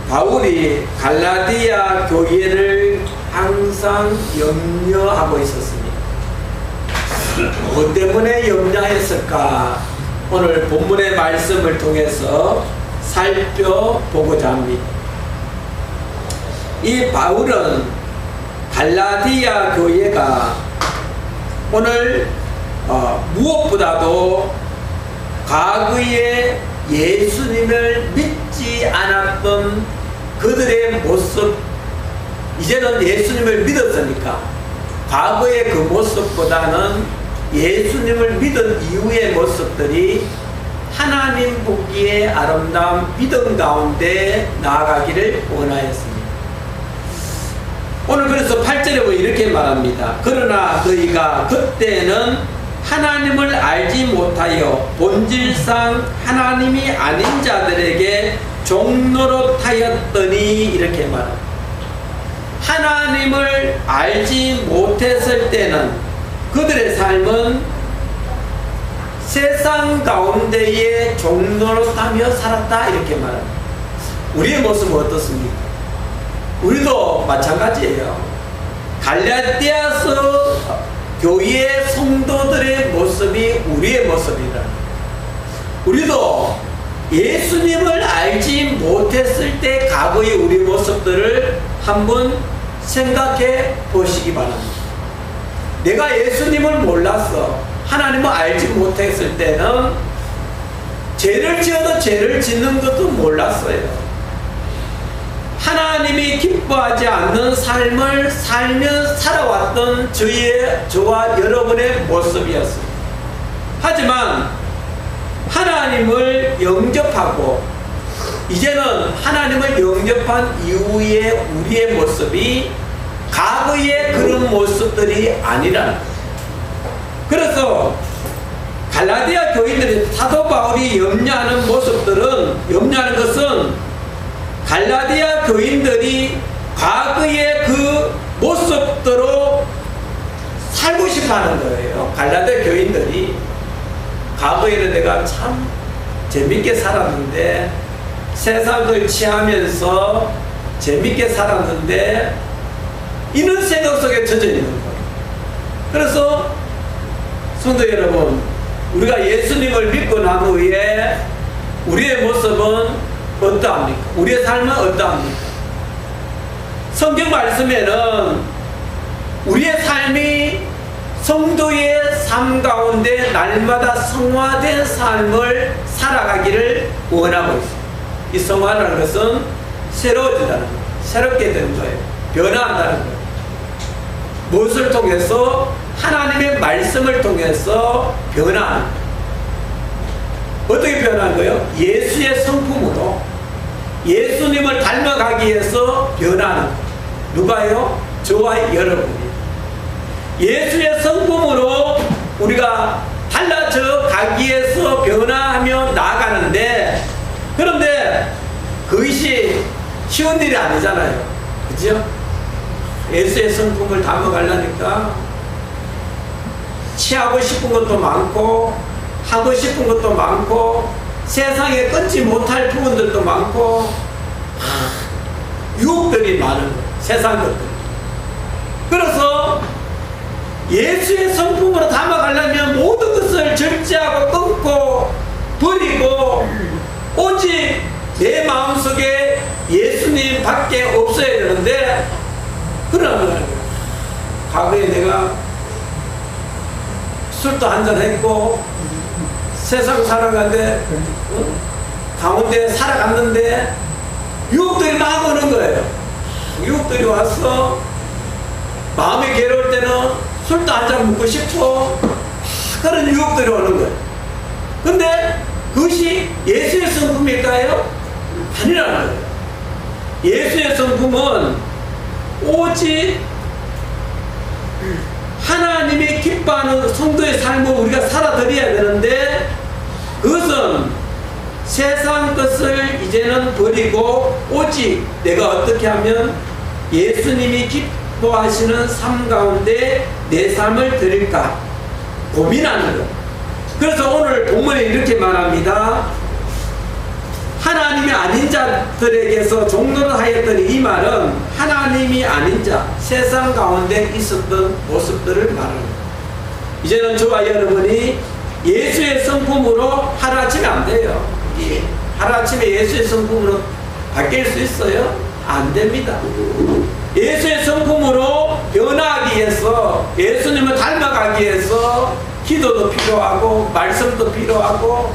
바울이 갈라디아 교회를 항상 염려하고 있었습니다. 뭐 때문에 염려했을까? 오늘 본문의 말씀을 통해서 살펴보고자 합니다. 이 바울은 갈라디아 교회가 오늘 무엇보다도 과거에 예수님을 믿지 않았던 그들의 모습, 이제는 예수님을 믿었으니까 과거의 그 모습보다는 예수님을 믿은 이후의 모습들이 하나님 보기에 아름다운 믿음 가운데 나아가기를 원하였습니다. 오늘 그래서 8절에 보면 이렇게 말합니다. 그러나 너희가 그때는 하나님을 알지 못하여 본질상 하나님이 아닌 자들에게 종노릇하였더니, 이렇게 말합니다. 하나님을 알지 못했을 때는 그들의 삶은 세상 가운데에 종노릇하며 살았다, 이렇게 말합니다. 우리의 모습은 어떻습니까? 우리도 마찬가지예요. 갈라디아서 교회의 성도들의 모습이 우리의 모습이다. 우리도 예수님을 알지 못했을 때 과거의 우리 모습들을 한번 생각해 보시기 바랍니다. 내가 예수님을 몰랐어, 하나님을 알지 못했을 때는 죄를 지어도 죄를 짓는 것도 몰랐어요. 하나님이 기뻐하지 않는 삶을 살며 살아왔던 저와 여러분의 모습이었습니다. 하지만 하나님을 영접하고 이제는 하나님을 영접한 이후의 우리의 모습이 과거의 그런 모습들이 아니라는 거예요. 그래서 갈라디아 교인들이 사도 바울이 염려하는 것은 갈라디아 교인들이 과거의 그 모습대로 살고 싶어 하는 거예요. 갈라디아 교인들이 과거에는 내가 참 재밌게 살았는데, 세상을 취하면서 재밌게 살았는데, 이런 생각 속에 젖어 있는 거예요. 그래서 성도 여러분, 우리가 예수님을 믿고 난 후에 우리의 모습은 어떠합니까? 우리의 삶은 어떠합니까? 성경 말씀에는 우리의 삶이 성도의 삶 가운데 날마다 성화된 삶을 살아가기를 원하고 있습니다. 이 성화라는 것은 새로워진다는 거예요. 새롭게 되는 거예요. 변화한다는 거예요. 무엇을 통해서? 하나님의 말씀을 통해서 변화하는 거예요. 어떻게 변한 거예요? 예수의 성품으로 예수님을 닮아가기 위해서 변하는 거예요. 누가요? 저와 여러분이 예수의 성품으로 우리가 달라져 가기 위해서 변화하며 나아가는데, 그런데 그것이 쉬운 일이 아니잖아요. 그죠? 예수의 성품을 담아가려니까 취하고 싶은 것도 많고 하고 싶은 것도 많고 세상에 끊지 못할 부분들도 많고 유혹들이 많은 거예요. 세상 것들. 그래서 예수의 성품으로 담아가려면 모든 것을 절제하고 끊고 버리고 오직 내 마음속에 예수님 밖에 없어야 되는데, 그러면 과거에 내가 술도 한잔 했고 세상 살아가는데 가운데 살아갔는데 유혹들이 막 오는 거예요. 유혹들이 와서 마음이 괴로울 때는 술도 한잔 먹고 싶고 그런 유혹들이 오는 거예요. 근데 그것이 예수의 성품일까요? 아니라는 거예요. 예수의 성품은 오직 하나님이 기뻐하는 성도의 삶을 우리가 살아드려야 되는데, 그것은 세상 것을 이제는 버리고 오직 내가 어떻게 하면 예수님이 기뻐하시는 삶 가운데 내 삶을 드릴까 고민하는 것. 그래서 오늘 본문에 이렇게 말합니다. 하나님이 아닌 자들에게서 종로를 하였더니 이 말은 하나님이 아닌 자, 세상 가운데 있었던 모습들을 말합니다. 이제는 저와 여러분이 예수의 성품으로 하루아침에 안 돼요. 하루아침에 예수의 성품으로 바뀔 수 있어요? 안 됩니다. 예수의 성품으로 변화하기 위해서, 예수님을 닮아가기 위해서 기도도 필요하고 말씀도 필요하고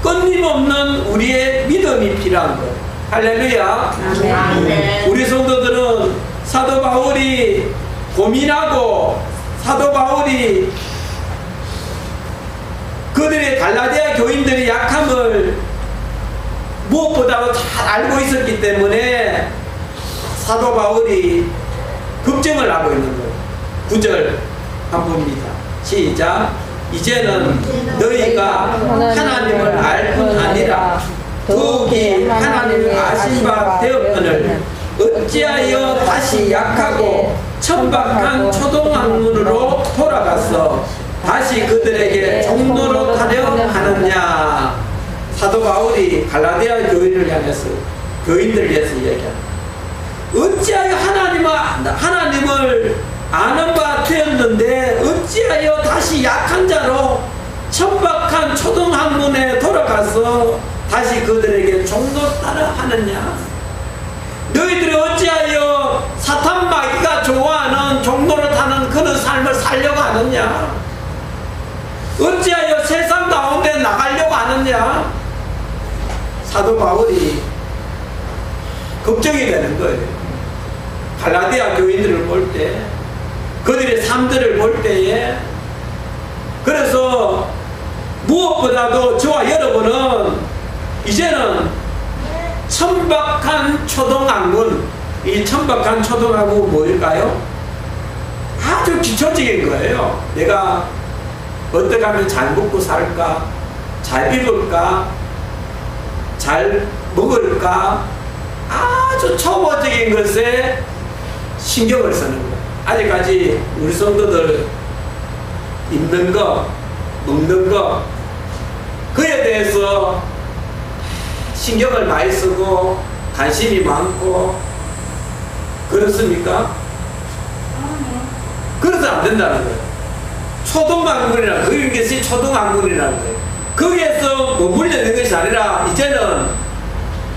끊임없는 우리의 믿음이 필요한 거예요. 할렐루야. 아멘. 우리 성도들은 사도 바울이 고민하고 사도 바울이 그들의 갈라디아 교인들의 약함을 무엇보다도 잘 알고 있었기 때문에 사도 바울이 걱정을 하고 있는 거예요. 9절 한번 봅니다. 시작. 이제는 너희가 하나님을 알 뿐 아니라 더욱이 하나님을 아신 바 되었거늘 어찌하여 다시 약하고 천박한 초동학문으로 돌아가서 다시 그들에게 종노릇 하려 하느냐. 사도 바울이 갈라디아 교인을 향해서, 교인들을 위해서 이야기합니다. 어찌하여 하나님을 아는 바 되었는데 어찌하여 다시 약한 자로 천박한 초등학문에 돌아가서 다시 그들에게 종노릇 하려 하느냐. 너희들이 어찌하여 사탄 마귀가 좋아하는 종노릇하는 그런 삶을 살려고 하느냐. 어찌하여 세상 가운데 나가려고 하느냐. 사도 바울이 걱정이 되는 거예요. 갈라디아 교인들을 볼 때, 그들의 삶들을 볼 때에. 그래서 무엇보다도 저와 여러분은 이제는 천박한 초등학문, 이 천박한 초등학문은 뭐일까요? 아주 기초적인 거예요. 내가 어떻게 하면 잘 먹고 살까, 잘 입을까, 잘 먹을까, 아주 초보적인 것에 신경을 쓰는 거예요. 아직까지 우리 성도들 입는 거, 먹는 거, 그에 대해서 신경을 많이 쓰고 관심이 많고 그렇습니까? 그래서 안 된다는 거예요. 초등학문이라는, 그것이 초등학문이라는 거예요. 거기에서 머물러 있는 것이 아니라 이제는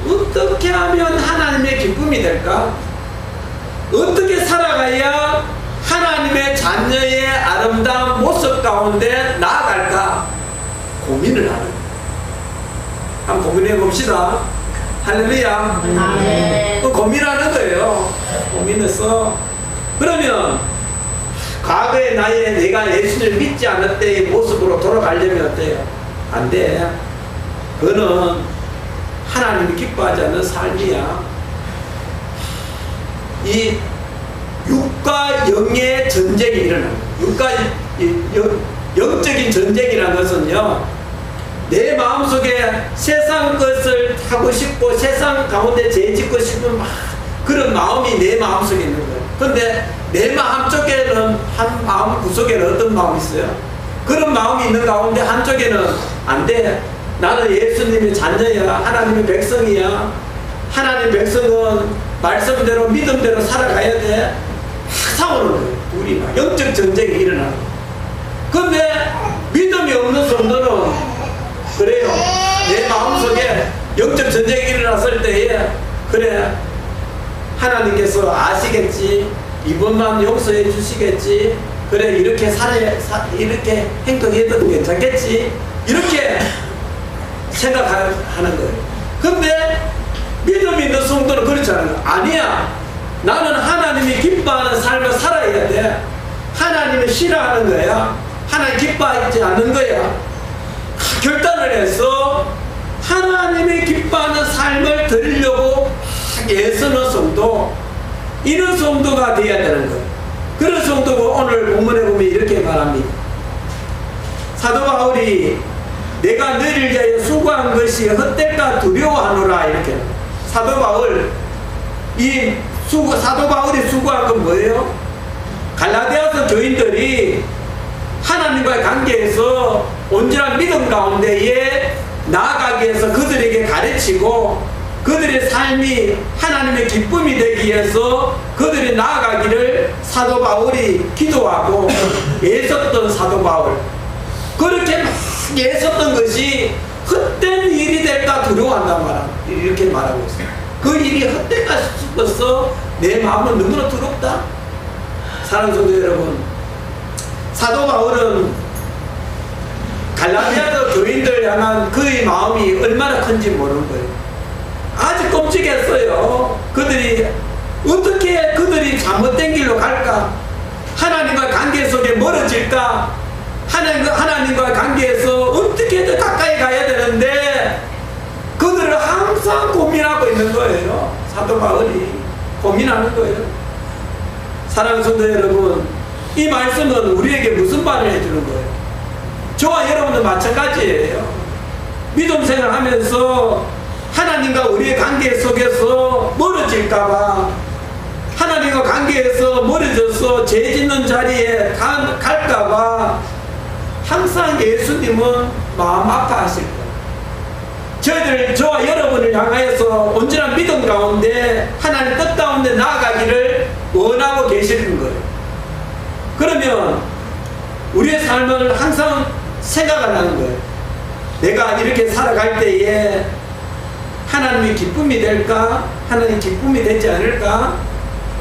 어떻게 하면 하나님의 기쁨이 될까? 어떻게 살아가야 하나님의 자녀의 아름다운 모습 가운데 나아갈까? 고민을 하는 거예요. 한번 고민해 봅시다. 할렐루야. 아멘. 고민하는 거예요. 고민해서. 그러면 과거의 나에 내가 예수를 믿지 않을 때의 모습으로 돌아가려면 어때요? 안 돼. 그거는 하나님이 기뻐하지 않는 삶이야. 이 육과 영의 전쟁이 일어나는 거예요. 영적인 전쟁이라는 것은요, 내 마음속에 세상 것을 하고 싶고 세상 가운데 죄짓고 싶은 그런 마음이 내 마음속에 있는 거예요. 그런데 내 마음 쪽에는, 한 마음 구석에는 어떤 마음이 있어요? 그런 마음이 있는 가운데 한쪽에는 안 돼. 나는 예수님의 자녀야. 하나님의 백성이야. 하나님의 백성은 말씀대로 믿음대로 살아가야 돼. 싸우는 거예요. 둘이 막 영적 전쟁이 일어나는 거예요. 그런데 믿음이 없는 성도는 그래요. 내 마음속에 영적 전쟁이 일어났을 때에 그래, 하나님께서 아시겠지. 이번만 용서해 주시겠지. 그래, 이렇게 이렇게 행동해도 괜찮겠지. 이렇게 생각하는 거예요. 근데 믿음이 있는 성도는 그렇지 않아요. 아니야. 나는 하나님이 기뻐하는 삶을 살아야 돼. 하나님을 싫어하는 거야. 하나님 기뻐하지 않는 거야. 결단을 해서 하나님이 기뻐하는 삶을 드리려고 애쓰는 성도, 이런 성도가 되어야 되는 거예요. 그런 성도가 오늘 본문에 보면 이렇게 말합니다. 사도 바울이 내가 너희를 위하여 수고한 것이 헛될까 두려워하노라, 이렇게. 사도 바울이 수고한 건 뭐예요? 갈라디아서 교인들이 하나님과의 관계에서 온전한 믿음 가운데에 나아가기 위해서 그들에게 가르치고 그들의 삶이 하나님의 기쁨이 되기 위해서 그들이 나아가기를 사도 바울이 기도하고 애썼던 사도 바울, 그렇게 막 애썼던 것이 헛된 일이 될까 두려워한단 말이야. 이렇게 말하고 있어요. 그 일이 헛될까 싶어서 내 마음은 너무나 두렵다. 사랑하는 성도 여러분, 사도 바울은 갈라디아서 교인들 향한 그의 마음이 얼마나 큰지 모르는 거예요. 아주 끔찍했어요. 그들이 어떻게 그들이 잘못된 길로 갈까? 하나님과 관계 속에 멀어질까? 하나님과 관계에서 어떻게 더 가까이 가야 되는데 그들을 항상 고민하고 있는 거예요. 사도 바울이 고민하는 거예요. 사랑하는 성도 여러분, 이 말씀은 우리에게 무슨 말을 해주는 거예요? 저와 여러분도 마찬가지예요. 믿음 생활하면서 하나님과 우리의 관계 속에서 멀어질까봐, 하나님과 관계에서 멀어져서 죄 짓는 자리에 갈까봐 항상 예수님은 마음 아파하실 거예요. 저와 여러분을 향하여서 온전한 믿음 가운데 하나님 뜻 가운데 나아가기를 원하고 계시는 거예요. 그러면 우리의 삶을 항상 생각하는 거예요. 내가 이렇게 살아갈 때에 하나님의 기쁨이 될까? 하나님의 기쁨이 되지 않을까?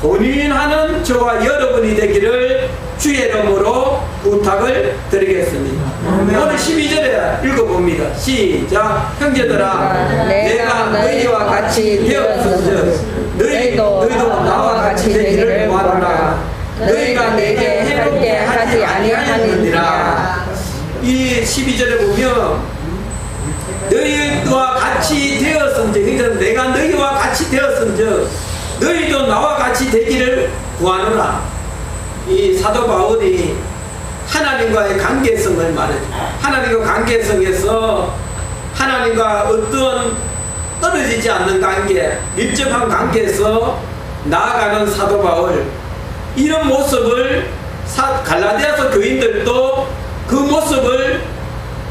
고민하는 저와 여러분이 되기를 주의 이름으로 부탁을 드리겠습니다. 오늘 12절에 읽어봅니다. 시작. 형제들아, 내가 너희와 같이 되었은즉 너희도 나와 같이 되기를 구하노라. 너희가 내게 해롭게 하지 아니하느니라. 이 12절에 보면 너희와 같이 되었은즉, 내가 너희와 같이 되었은즉 너희도 나와 같이 되기를 구하노라. 이 사도 바울이 하나님과의 관계성을 말해요. 하나님과 관계성에서 하나님과 어떤 떨어지지 않는 관계, 밀접한 관계에서 나아가는 사도 바울, 이런 모습을 갈라디아서 교인들도 그 모습을,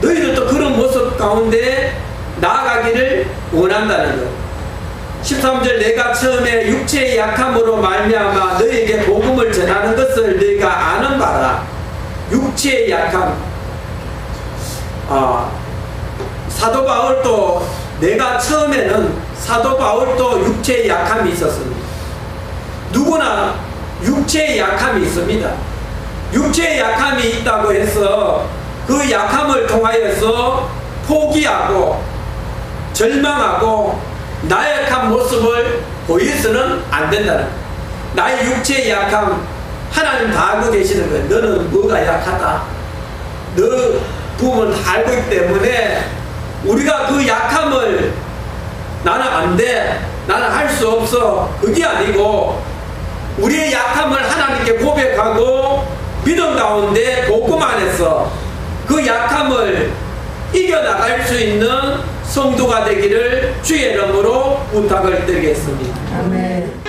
너희들도 그런 모습 가운데 나아가기를 원한다는 것. 13절, 내가 처음에 육체의 약함으로 말미암아 너희에게 복음을 전하는 것을 너희가 아는 바라. 육체의 약함. 사도 바울도, 내가 처음에는 사도 바울도 육체의 약함이 있었습니다. 누구나 육체의 약함이 있습니다. 육체의 약함이 있다고 해서 그 약함을 통하여서 포기하고 절망하고 나약한 모습을 보여서는 안 된다는 거예요. 나의 육체의 약함, 하나님 다 알고 계시는 거예요. 너는 뭐가 약하다. 너 부분을 다 알고 있기 때문에 우리가 그 약함을 나는 안 돼, 나는 할 수 없어, 그게 아니고 우리의 약함을 하나님께 고백하고 믿음 가운데 복음 안에서 그 약함을 이겨나갈 수 있는 성도가 되기를 주의 이름으로 부탁을 드리겠습니다. 아멘.